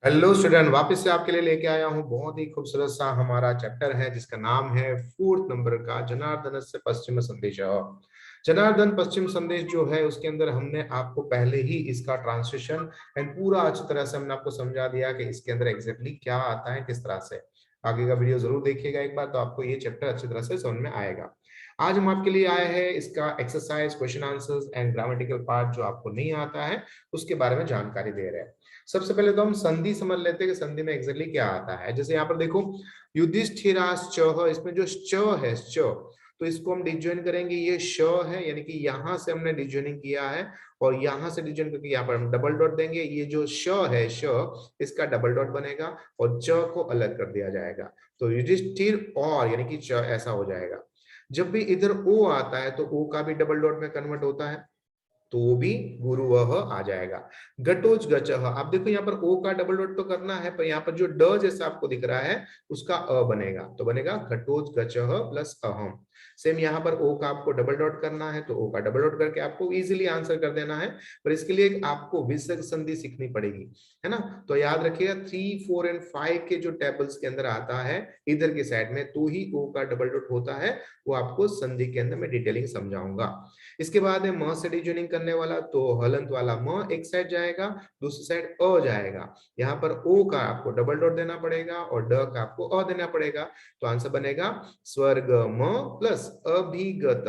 Hello student, वापस से आपके लिए लेके आया हूँ। बहुत ही खूबसूरत सा हमारा चैप्टर है जिसका नाम है फोर्थ नंबर का जनार्दन से पश्चिम संदेश। जनार्दन पश्चिम संदेश जो है उसके अंदर हमने आपको पहले ही इसका ट्रांसलेशन एंड पूरा अच्छी तरह से हमने आपको समझा दिया कि इसके अंदर एग्जैक्टली क्या आता है, किस तरह से। आगे का वीडियो जरूर देखिएगा एक बार, तो आपको ये चैप्टर अच्छी तरह से समझ में आएगा। आज हम आपके लिए आए हैं इसका exercise, question answers and grammatical part जो आपको नहीं आता है उसके बारे में जानकारी दे रहे हैं। सबसे पहले तो हम संधि समझ लेते हैं कि संधि में एग्जैक्टली क्या आता है। जैसे यहाँ पर देखो, युधिष्ठिराश्च, इसमें जो च है च, तो इसको हम डिजॉइन करेंगे। ये श है, यानी कि यहां से हमने डिजॉइनिंग किया है और यहां से डिजॉइन करके यहाँ पर हम डबल डॉट देंगे। ये जो श है श, इसका डबल डॉट बनेगा और च को अलग कर दिया जाएगा। तो युधिष्ठिर और यानी कि च ऐसा हो जाएगा। जब भी इधर ओ आता है तो ओ का भी डबल डॉट में कन्वर्ट होता है, तो वो भी गुरु वह आ जाएगा। घटोज गचह, आप देखो यहाँ पर ओ का डबल डॉट तो करना है, पर यहाँ पर जो ड जैसा आपको दिख रहा है उसका अ बनेगा, तो बनेगा घटोज गचह प्लस अहम। सेम यहाँ पर ओ का आपको डबल डॉट करना है, तो ओ का डबल डॉट करके आपको इजीली आंसर कर देना है। पर इसके लिए एक आपको विसर्ग संधि सीखनी पड़ेगी, है ना। तो याद रखिएगा 3, 4 एंड 5 के जो टेबल्स के अंदर आता है इधर के साइड में, तो ही ओ का डबल डॉट होता है। वो आपको संधि के अंदर मैं डिटेलिंग समझाऊंगा। इसके बाद है म से डिजोनिंग करने वाला, तो हलंत वाला म एक साइड जाएगा, दूसरी साइड अ जाएगा। यहाँ पर ओ का आपको डबल डॉट देना पड़ेगा और ड का आपको अ देना पड़ेगा। तो आंसर बनेगा स्वर्ग म प्लस अभिगत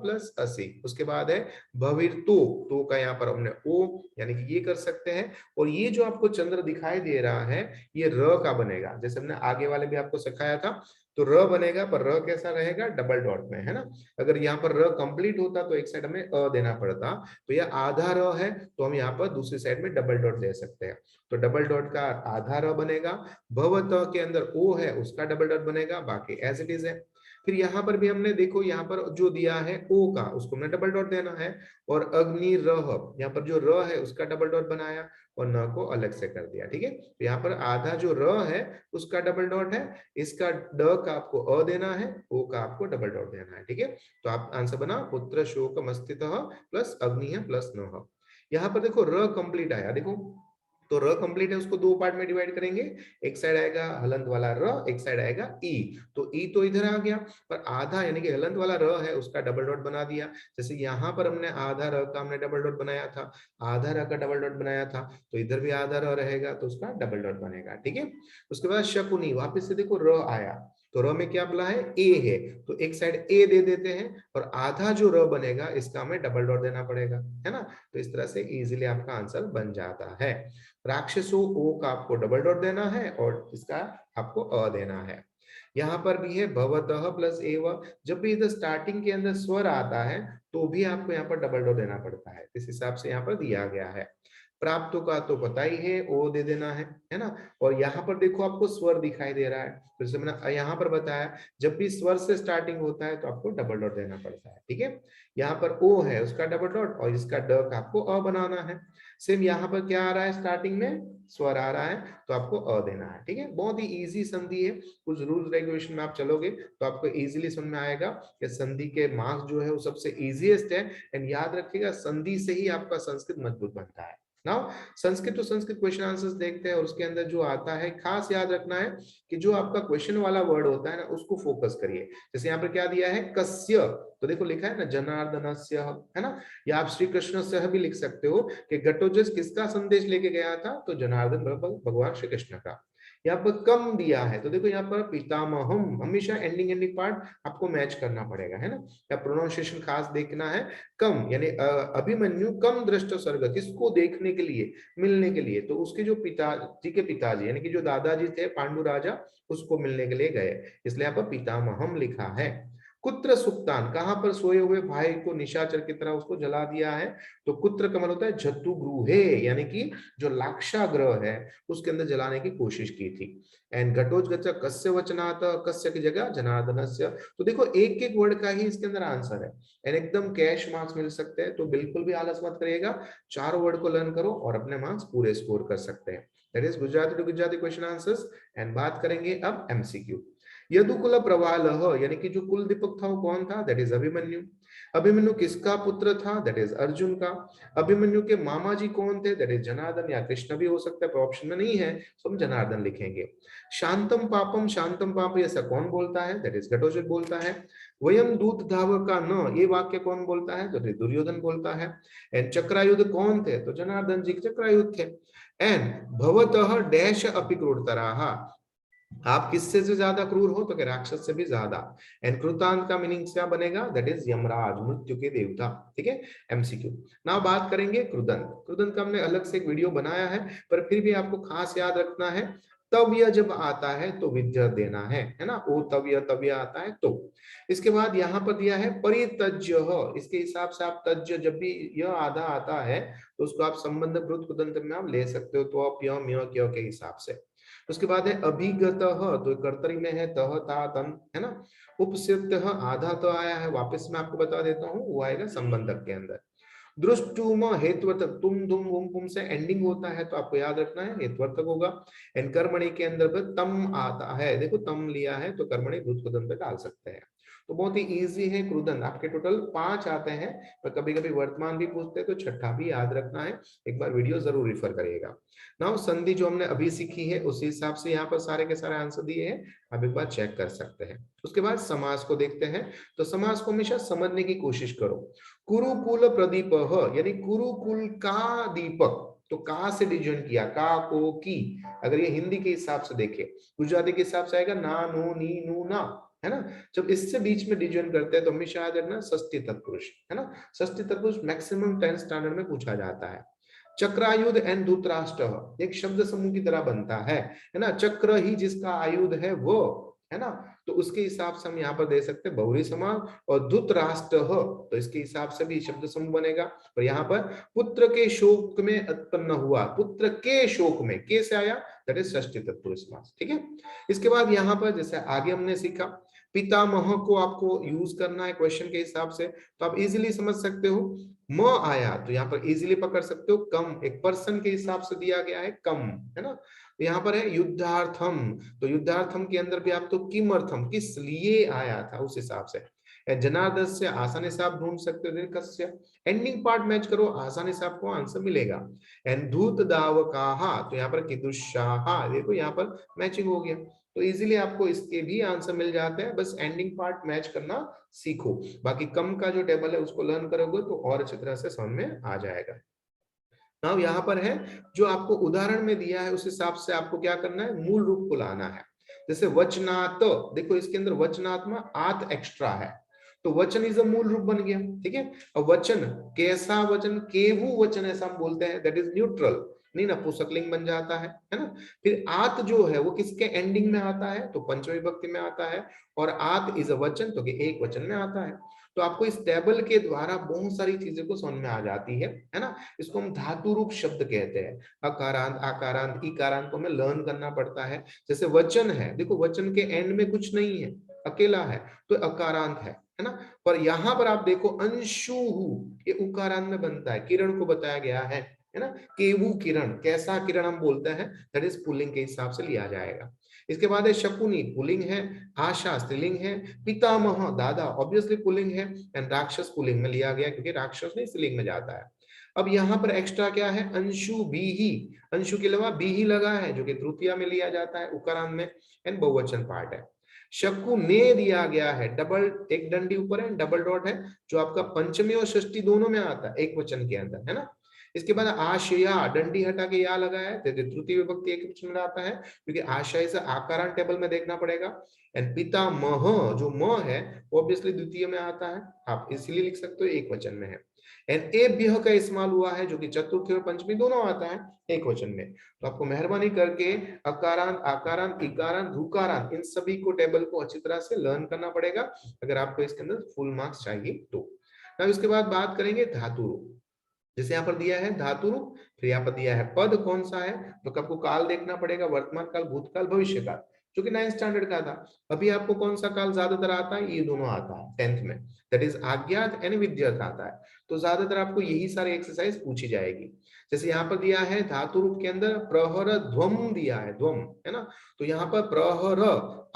प्लस असी। उसके बाद है भविर तो का यहाँ पर हमने ओ यानी कि ये कर सकते हैं। और ये जो आपको चंद्र दिखाई दे रहा है ये र का बनेगा, जैसे हमने आगे वाले भी आपको सिखाया था। तो र बनेगा, पर र कैसा रहेगा, डबल डॉट में, है ना। अगर यहाँ पर र कंप्लीट होता तो एक साइड में अ देना पड़ता, तो यह आधा र है, तो हम यहाँ पर दूसरी साइड में डबल डॉट दे सकते हैं। तो डबल डॉट का आधा र बनेगा। भवत के अंदर ओ है उसका डबल डॉट बनेगा, बाकी एज इट इज है। फिर यहाँ पर भी हमने देखो, यहाँ पर जो दिया है ओ का उसको हमने डबल डॉट देना है। और अग्नि रह, यहाँ पर जो र है उसका डबल डॉट बनाया और न को अलग से कर दिया, ठीक है। तो यहाँ पर आधा जो र है उसका डबल डॉट है, इसका ड का आपको अ देना है, ओ का आपको डबल डॉट देना है, ठीक है। तो आप आंसर बना पुत्र शोक मस्तित प्लस अग्नि प्लस नोह। यहाँ पर देखो र कंप्लीट आया, देखो तो र कंप्लीट है उसको दो पार्ट में डिवाइड करेंगे। एक साइड आएगा हलंत वाला र, एक साइड आएगा ई। तो ई तो इधर आ गया, पर आधा यानी कि हलंत वाला र है उसका डबल डॉट बना दिया। जैसे यहाँ पर हमने आधा र का हमने डबल डॉट बनाया था, आधा र का डबल डॉट बनाया था, तो इधर भी आधा र रहेगा तो उसका डबल डॉट बनेगा, ठीक है। उसके बाद शकुनी, वापिस से देखो र आया, तो र में क्या बोला है, ए है, तो एक साइड ए दे देते हैं और आधा जो र बनेगा इसका हमें डबल डॉट देना पड़ेगा, है ना। तो इस तरह से इजीली आपका आंसर बन जाता है। राक्षसो ओ का आपको डबल डॉट देना है और इसका आपको अ देना है। यहाँ पर भी है भवतः प्लस एव, जब भी इधर स्टार्टिंग के अंदर स्वर आता है तो भी आपको यहाँ पर डबल डॉट देना पड़ता है, इस हिसाब से यहाँ पर दिया गया है। प्राप्त का तो पता ही है, ओ दे देना है ना। और यहाँ पर देखो आपको स्वर दिखाई दे रहा है, तो जैसे मैंने यहाँ पर बताया जब भी स्वर से स्टार्टिंग होता है तो आपको डबल डॉट देना पड़ता है, ठीक है। यहाँ पर ओ है उसका डबल डॉट और इसका ड का आपको अ बनाना है। सेम यहाँ पर क्या आ रहा है, स्टार्टिंग में स्वर आ रहा है तो आपको अ देना है, ठीक है। बहुत ही इजी संधि है, कुछ रूल्स रेगुलेशन में आप चलोगे तो आपको इजीली समझ में आएगा कि संधि के मार्क्स जो है वो सबसे इजीएस्ट है। एंड याद रखिएगा संधि से ही आपका संस्कृत मजबूत बनता है। नाउ संस्कृत तो संस्कृत क्वेश्चन आंसर्स देखते हैं और उसके अंदर जो आता है खास याद रखना है कि जो आपका क्वेश्चन वाला वर्ड होता है ना उसको फोकस करिए। जैसे यहाँ पर क्या दिया है, कस्य, तो देखो लिखा है ना जनार्दनस्य, है ना। या आप श्री कृष्ण से भी लिख सकते हो कि घटोत्कच किसका संदेश लेके गया था, तो जनार्दन भगवान श्री कृष्ण का। यहाँ पर कम दिया है, तो देखो यहाँ पर पितामहम, हमेशा एंडिंग एंडिंग पार्ट आपको मैच करना पड़ेगा, है ना। या प्रोनाउंसिएशन खास देखना है। कम यानी अभिमन्यु कम दृष्ट स्वर्ग, किसको देखने के लिए, मिलने के लिए, तो उसके जो पिताजी के पिताजी यानी कि जो दादाजी थे पांडु राजा, उसको मिलने के लिए गए, इसलिए यहाँ पर पितामहम लिखा है। कुत्र सुक्तान, कहां पर सोए हुए भाई को निशाचर की तरह उसको जला दिया है, तो कुत्र का मतलब होता है जतुगृहे, यानी कि जो लाक्षागृह है उसके अंदर जलाने की कोशिश की थी। एंड घटोत्कच कस्य वचनात्, कस्य की जगह जनार्दनस्य। तो देखो एक एक वर्ड का ही इसके अंदर आंसर है एंड एकदम कैश मार्क्स मिल सकते हैं, तो बिल्कुल भी आलस मत करिएगा, चार वर्ड को लर्न करो और अपने मार्क्स पूरे स्कोर कर सकते हैं। That is Gujarati to Gujarati question answers. एंड बात करेंगे अब एमसीक्यू। यदुकुल प्रवाल, यानी कि जो कुल दीपक था वो कौन था, दैट इज अभिमन्यु। अभिमन्यु किसका पुत्र था? दैट इज अर्जुन का। अभिमन्यु के मामा जी कौन थे? दैट इज जनार्दन, या कृष्ण भी हो सकता है, पर ऑप्शन में नहीं है तो हम जनार्दन लिखेंगे। शांतम पापम, शांतम पाप ऐसा कौन बोलता है? दैट इज घटोत्कच बोलता है। वयम दूत धावका न, ये वाक्य कौन बोलता है? तो दुर्योधन बोलता है। एंड चक्रायुध कौन थे? तो जनार्दन जी चक्रायुध थे। एंड भवतः डैश अपि क्रूरतराः, आप किससे से ज्यादा क्रूर हो? तो राक्षस से भी ज्यादा। एंड कृतांत का मीनिंग क्या बनेगा? दैट इज यमराज, मृत्यु के देवता। ठीक है, एमसीक्यू। नाउ बात करेंगे कृदंत। कृदंत का हमने अलग से एक वीडियो बनाया है, पर फिर भी आपको खास याद रखना है, तव्य जब आता है तो विद्या देना है ना, ओ तव्य, तव्य आता है तो। इसके बाद यहाँ पर दिया है परितज्य, इसके हिसाब से आप तज्य, जब भी यह आधा आता है तो उसको आप संबंध कृत कृदंत में आप ले सकते हो, तो आप यह के हिसाब से। उसके बाद है अभिगत, तो कर्तरी में है तह ता तन, है ना। उपसित आधा तो आया है, वापस मैं आपको बता देता हूँ, वो आएगा संबंधक के अंदर। दृष्टुम हेत्वर्थक, तुम दुम वुम पुम से एंडिंग होता है तो आपको याद रखना है हेत्वर्थक होगा। एंड कर्मणि के अंदर तम आता है, देखो तम लिया है तो कर्मणि भूत कृदंत डाल सकते हैं। तो बहुत ही इजी है कृदंत, आपके टोटल 5 आते हैं, पर कभी कभी वर्तमान भी पूछते हैं तो छठा भी याद रखना है। एक बार वीडियो जरूर रिफर करिएगा। नाउ संधि जो हमने अभी सीखी है उसी हिसाब से यहाँ पर सारे के सारे आंसर दिए हैं, आप एक बार चेक कर सकते हैं। उसके बाद समास को देखते हैं। तो समास को हमेशा समझने की कोशिश करो। कुरुकुल प्रदीप, यानी कुरुकुल का दीपक, तो का से डिवीजन किया, का को की। अगर ये हिंदी के हिसाब से देखे, गुजराती के हिसाब से आएगा ना नो नी नू ना, है ना। जब इससे बीच में डिवीजन करते हैं तो हमेशा याद रखना षष्ठी तत्पुरुष, है ना। षष्ठी तत्पुरुष मैक्सिमम 10th स्टैंडर्ड में पूछा जाता है। चक्रायुध एंड धृतराष्ट्र एक शब्द समूह की तरह बनता है ना। चक्र ही जिसका आयुध है वो, है ना, तो उसके हिसाब से हम यहाँ पर दे सकते हैं बहुरी समास। और धृतराष्ट्र तो इसके हिसाब से भी शब्द समूह बनेगा। पर यहाँ पर पुत्र के शोक में उत्पन्न हुआ, पुत्र के शोक में, के से आया, दैट इज षष्ठी तत्पुरुष समास। ठीक है। इसके बाद यहाँ पर जैसे आगे हमने सीखा, पितामह को आपको यूज करना है क्वेश्चन के हिसाब से, तो आप इजीली समझ सकते हो। म आया तो यहाँ पर इजीली पकड़ सकते हो, कम एक पर्सन के हिसाब से दिया गया है, कम, है ना। तो यहाँ पर है युद्धार्थम, तो युद्धार्थम के अंदर भी आप तो किमर्थम, किस लिए आया था, उस हिसाब से। जनार्दन से आसानी से आप ढूंढ सकते हो दीर्घस्य। एंडिंग पार्ट मैच करो, आसानी से आपको आंसर मिलेगा। एंड धूत दावकाहा, तो यहाँ पर किदुषाहा, देखो यहाँ पर मैचिंग हो गया। तो इजीली आपको इसके भी आंसर मिल जाते हैं, बस एंडिंग पार्ट मैच करना सीखो। बाकी कम का जो टेबल है उसको लर्न करोगे तो और अच्छी तरह से समझ में आ जाएगा। नाउ यहाँ पर है जो आपको उदाहरण में दिया है, उस हिसाब से आपको क्या करना है, मूल रूप को लाना है। जैसे वचनात्, देखो इसके अंदर वचनात् में आत एक्स्ट्रा है, तो वचन इज अ मूल रूप बन गया। ठीक है। अब वचन कैसा वचन, केवु वचन ऐसा हम बोलते हैं, दैट इज न्यूट्रल, नहीं नपुंसकलिंग बन जाता है ना। फिर आत जो है वो किसके एंडिंग में आता है, तो पंचमी विभक्ति में आता है। और आत इज अ वचन, तो एक वचन में आता है। तो आपको इस टेबल के द्वारा बहुत सारी चीजें को समझ में आ जाती है ना। इसको हम धातु रूप शब्द कहते हैं। अकारांत, आकारांत, इकारांत को हमें लर्न करना पड़ता है। जैसे वचन है, देखो वचन के एंड में कुछ नहीं है, अकेला है, तो अकारांत है ना। पर यहाँ पर आप देखो अंशु, ये उकारांत में बनता है, किरण को बताया गया है ना। केवु किरण, कैसा किरण हम बोलते हैं, दैट इज पुल्लिंग के हिसाब से लिया जाएगा। इसके बाद है शकुनी, पुल्लिंग है। आशा स्त्रीलिंग है। पितामह दादा ऑब्वियसली पुल्लिंग है। एंड राक्षस पुल्लिंग में लिया गया क्योंकि राक्षस नहीं स्त्रीलिंग में जाता है। अब यहाँ पर एक्स्ट्रा क्या है, अंशु बी ही, अंशु के अलावा बी ही लगा है जो कि तृतीया में लिया जाता है उकारांत में। एंड बहुवचन पार्ट है। शक्कु ने दिया गया है, डबल एक डंडी ऊपर है, डबल डॉट है, जो आपका पंचमी और षष्ठी दोनों में आता है एक वचन के अंदर, है ना। इसके बाद आशया, डंडी हटा के या लगा है, तृतीय विभक्ति एक वचन में आता है क्योंकि आशय से आकारांत टेबल में देखना पड़ेगा। एंड पितामह जो म है ऑब्वियसली द्वितीय में आता है, आप इसलिए लिख सकते हो एक वचन में है। एंड एभ्यः का इस्तेमाल हुआ है जो कि चतुर्थी और पंचमी दोनों आता है एक वचन में। तो आपको मेहरबानी करके अकारांत, आकारांत, इकारांत, ऋकारांत इन सभी को टेबल को अच्छी तरह से लर्न करना पड़ेगा अगर आपको इसके अंदर फुल मार्क्स चाहिए तो। अब इसके बाद बात करेंगे धातु रूप। जैसे यहाँ पर दिया है धातु रूप, फिर यहाँ पर दिया है पद कौन सा है, तो आपको काल देखना पड़ेगा, वर्तमान काल, भूतकाल, भविष्य काल। जो कि 9th स्टैंडर्ड का था। अभी आपको कौन सा काल ज्यादातर आता है? ये दोनों आता है 10th में, दैट इज आज्ञात एंड विद्यर्थ आता है। तो ज्यादातर आपको यही सारी एक्सरसाइज पूछी जाएगी। जैसे यहाँ पर दिया है धातु रूप के अंदर प्रहर ध्वम दिया है, ध्वम, है ना। तो यहाँ पर प्रहर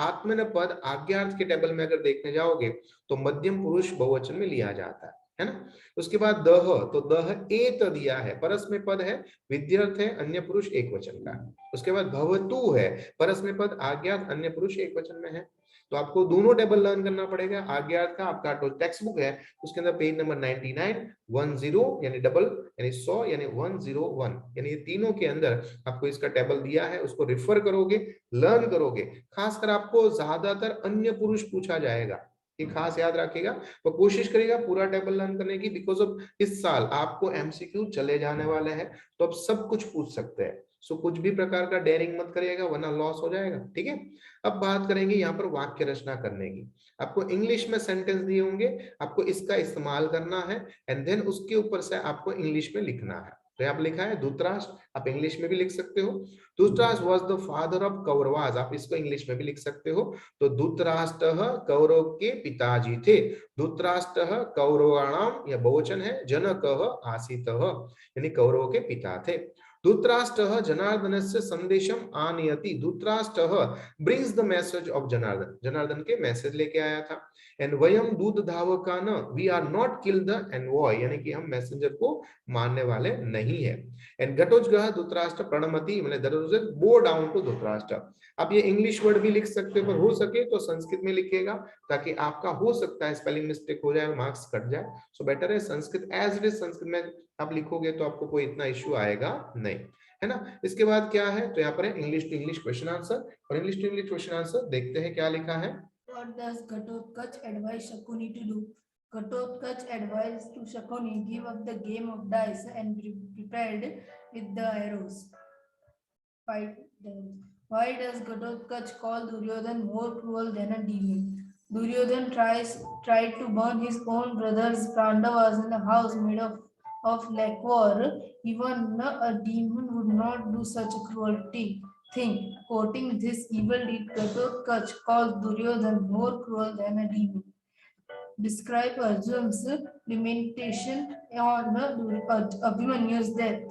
आत्मनेपद आज्ञार्थ के टेबल में अगर देखने जाओगे तो मध्यम पुरुष बहुवचन में लिया जाता है ना। उसके बाद दह, तो दह एत दिया है, परस में पद है, विद्यर्थ है, अन्य पुरुष एक वचन का है। उसके बाद भवतु है, परस में पद, आज्ञात, अन्य पुरुष एक वचन में है। तो आपको दोनों टेबल लर्न करना पड़ेगा। आज्ञात का आपका जो टेक्स्ट बुक है उसके अंदर पेज नंबर 99, 10 यानी डबल यानी 100 यानी 101 यानी ये तीनों के अंदर आपको इसका टेबल दिया है, उसको रिफर करोगे, लर्न करोगे। खासकर आपको ज्यादातर अन्य पुरुष पूछा जाएगा, ये खास याद रखिएगा। तो कोशिश करिएगा पूरा टेबल लर्न करने की, बिकॉज ऑफ इस साल आपको एमसीक्यू चले जाने वाले हैं, तो अब सब कुछ पूछ सकते हैं। सो कुछ भी प्रकार का डेयरिंग मत करिएगा वरना लॉस हो जाएगा, ठीक है। अब बात करेंगे यहाँ पर वाक्य रचना करने की। आपको इंग्लिश में सेंटेंस दिए होंगे, आपको इसका इस्तेमाल करना है एंड देन उसके ऊपर से आपको इंग्लिश में लिखना है। तो यहाँ पर लिखा है धृतराष्ट्र, आप इंग्लिश में भी लिख सकते हो। Dhritarashtra was the father of Kauravas, आप इसको इंग्लिश में भी लिख सकते हो। तो धृतराष्ट्र कौरव के पिताजी थे। धृतराष्ट्र कौरवाणाम, यह बहुवचन है, जनकः आसीतः यानी कौरवों के पिता थे। धृतराष्ट्र जनार्दनस्य संदेशम आनयति, Dhritarashtra brings the message of Janardan, Janardan के मैसेज लेके आया था। एंड वयम दूत धावकान, we are not kill the envoy, यानी कि हम मैसेंजर को मारने वाले नहीं है। एंड घटोत्कच धृतराष्ट्र प्रणमति, मतलब बो डाउन टू धृतराष्ट्र। आप ये इंग्लिश वर्ड भी लिख सकते हो, पर हो सके तो संस्कृत में लिखिएगा, ताकि आपका हो सकता है स्पेलिंग मिस्टेक हो जाए, मार्क्स कट जाए। सो बेटर है Sanskrit as it is, Sanskrit में आप लिखोगे तो आपको कोई इतना इश्यू आएगा नहीं, है ना। इसके बाद क्या है, तो यहाँ पर है English to English question answer, और English to English question answer देखते हैं क्या लिखा है। What does Ghatotkach advise Shakuni to do? Ghatotkach advised to Shakuni give up the game of dice and be prepared with the arrows. Why does Ghatotkach call Duryodhan more cruel than a demon? Duryodhan tried to burn his own brothers Pandavas in a house made of lacquer. Even a demon would not do such a cruelty thing. Quoting this evil deed, Ghatotkach calls Duryodhan more cruel than a demon. Describe Arjun's lamentation on Abhimanyu's death.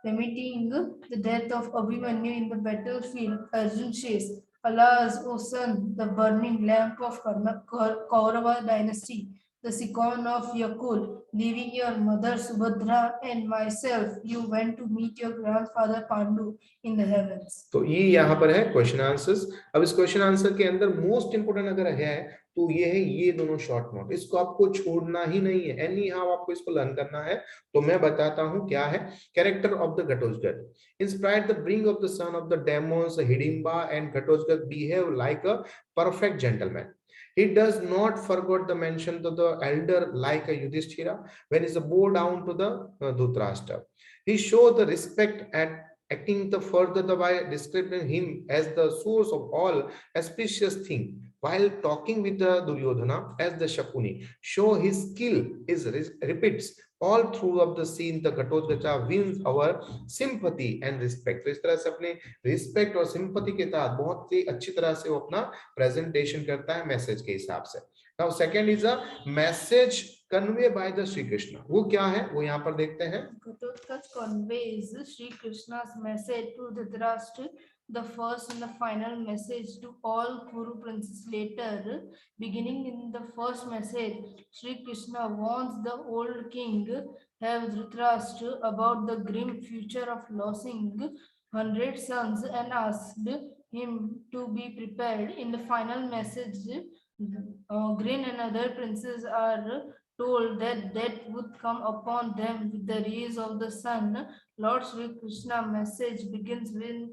Lamenting the death of Abhimanyu in the battlefield, Arjun says, Alas, O son, the burning lamp of Kaurava dynasty, the Sikon of Yakul, leaving your mother Subhadra and myself, you went to meet your grandfather Pandu in the heavens. तो ये यहाँ पर है question answers. अब इस question answer के अंदर most important अगर है तो ये है, ये दोनों शॉर्ट नोट, इसको आपको छोड़ना ही नहीं है, एनी हाउ आपको इसको लर्न करना है। तो मैं बताता हूँ क्या है। Character of the Ghatotkacha inspired the bring of the son of the demons Hidimba and Ghatotkacha behave like a perfect gentleman. He does not forget the mention to the elder like a Yudhishthira when he bowed down to the Dhritarashtra. He showed the respect at acting the further by describing him as the source of all auspicious thing, while talking with the Duryodhana as the Shakuni. Show his skill is repeats all through of the scene. The Ghatotkacha wins our sympathy and respect. तो इस तरह से अपने respect और sympathy के साथ बहुत ही अच्छी तरह से वो अपना प्रेजेंटेशन करता है मैसेज के हिसाब से। Now second is a message convey by the Shri Krishna, वो क्या है वो यहाँ पर देखते हैं। Ghatotkacha conveys Sri Krishna's message to Dhritarashtra, the first and the final message to all Kuru princes. Later, beginning in the first message, Sri Krishna warns the old king Dhritarashtra about the grim future of losing 100 sons and asked him to be prepared. In the final message, Grin and other princes are told that death would come upon them with the rays of the sun. Lord Sri Krishna message begins with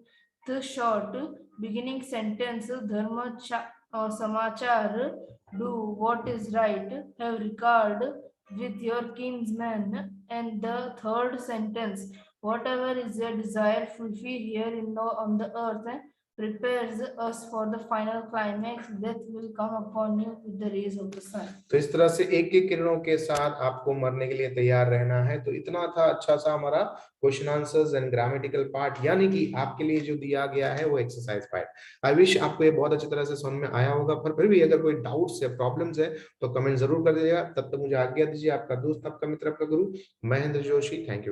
the short beginning sentence, Dharma Samachar, do what is right, have regard with your kinsmen. And the third sentence, whatever is your desire, fulfill here on the earth prepares us for the final climax, death will come upon you with the rays of the sun. तो इस तरह से एक एक किरणों के साथ आपको मरने के लिए तैयार रहना है। तो इतना था अच्छा सा हमारा question answers and grammatical part, यानी कि आपके लिए जो दिया गया है वो एक्सरसाइज पार्ट। आई विश आपको ये बहुत अच्छी तरह से समझ में आया होगा, पर फिर भी अगर कोई डाउट्स या प्रॉब्लम्स है तो कमेंट जरूर कर दीजिएगा। तब तक मुझे आज्ञा दीजिए। आपका दोस्त, आपका मित्र, आपका गुरु महेंद्र जोशी। Thank you.